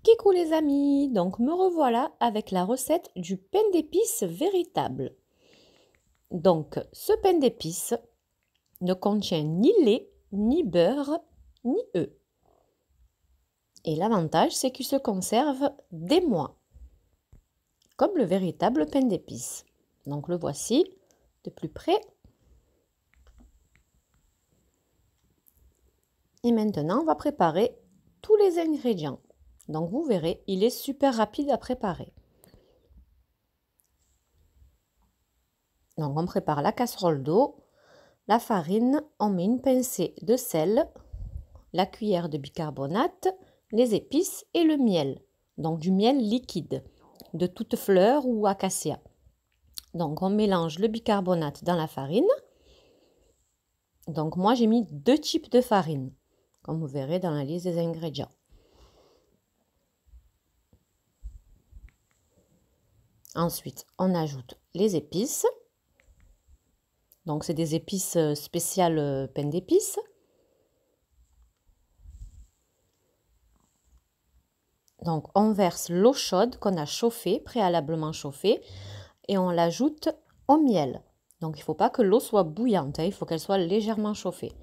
Coucou les amis, donc me revoilà avec la recette du pain d'épices véritable. Donc ce pain d'épices ne contient ni lait, ni beurre, ni œufs. Et l'avantage c'est qu'il se conserve des mois, comme le véritable pain d'épices. Donc le voici de plus près. Et maintenant on va préparer tous les ingrédients. Donc vous verrez, il est super rapide à préparer. Donc on prépare la casserole d'eau, la farine, on met une pincée de sel, la cuillère de bicarbonate, les épices et le miel. Donc du miel liquide, de toute fleur ou acacia. Donc on mélange le bicarbonate dans la farine. Donc moi j'ai mis 2 types de farine, comme vous verrez dans la liste des ingrédients. Ensuite, on ajoute les épices. Donc c'est des épices spéciales pain d'épices. Donc on verse l'eau chaude qu'on a chauffée, préalablement chauffée, et on l'ajoute au miel. Donc il ne faut pas que l'eau soit bouillante, il faut qu'elle soit légèrement chauffée.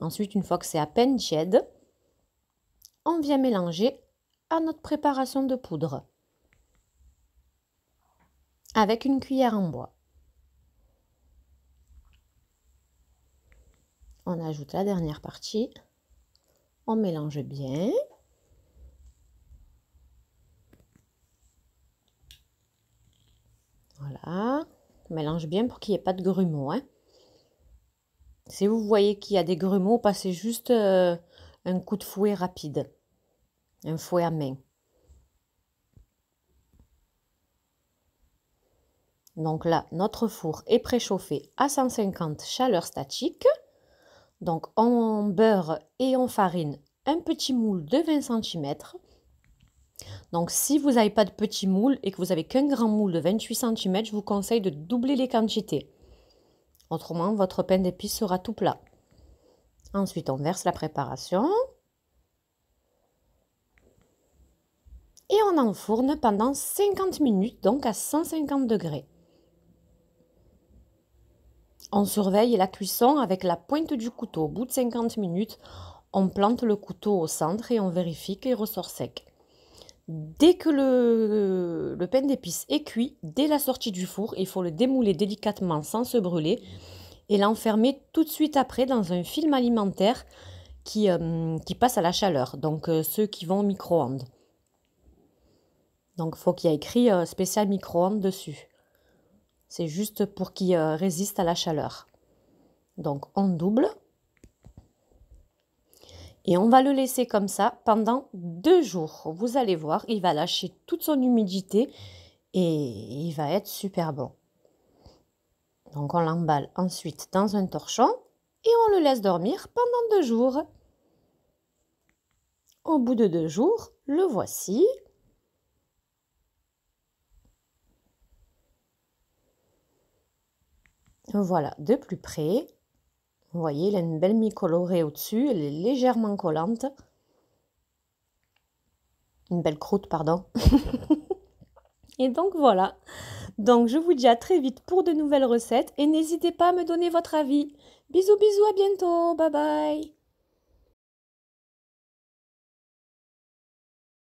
Ensuite, une fois que c'est à peine tiède, on vient mélanger à notre préparation de poudre avec une cuillère en bois. On ajoute la dernière partie, on mélange bien. Voilà, on mélange bien pour qu'il n'y ait pas de grumeaux. Si vous voyez qu'il y a des grumeaux, passez juste un coup de fouet rapide, un fouet à main. Donc là, notre four est préchauffé à 150 chaleur statique. Donc on beurre et on farine un petit moule de 20 cm. Donc si vous n'avez pas de petit moule et que vous n'avez qu'un grand moule de 28 cm, je vous conseille de doubler les quantités. Autrement, votre pain d'épices sera tout plat. Ensuite, on verse la préparation. Et on enfourne pendant 50 minutes, donc à 150 degrés. On surveille la cuisson avec la pointe du couteau. Au bout de 50 minutes, on plante le couteau au centre et on vérifie qu'il ressort sec. Dès que le pain d'épices est cuit, dès la sortie du four, il faut le démouler délicatement sans se brûler et l'enfermer tout de suite après dans un film alimentaire qui passe à la chaleur, donc ceux qui vont au micro-ondes. Donc il faut qu'il y ait écrit spécial micro-ondes dessus. C'est juste pour qu'il résiste à la chaleur. Donc on double. Et on va le laisser comme ça pendant 2 jours. Vous allez voir, il va lâcher toute son humidité et il va être super bon. Donc on l'emballe ensuite dans un torchon et on le laisse dormir pendant 2 jours. Au bout de 2 jours, le voici. Voilà, de plus près. Vous voyez, il a une belle mie colorée au-dessus, elle est légèrement collante. Une belle croûte, pardon. Et donc voilà. Donc je vous dis à très vite pour de nouvelles recettes et n'hésitez pas à me donner votre avis. Bisous bisous, à bientôt, bye bye.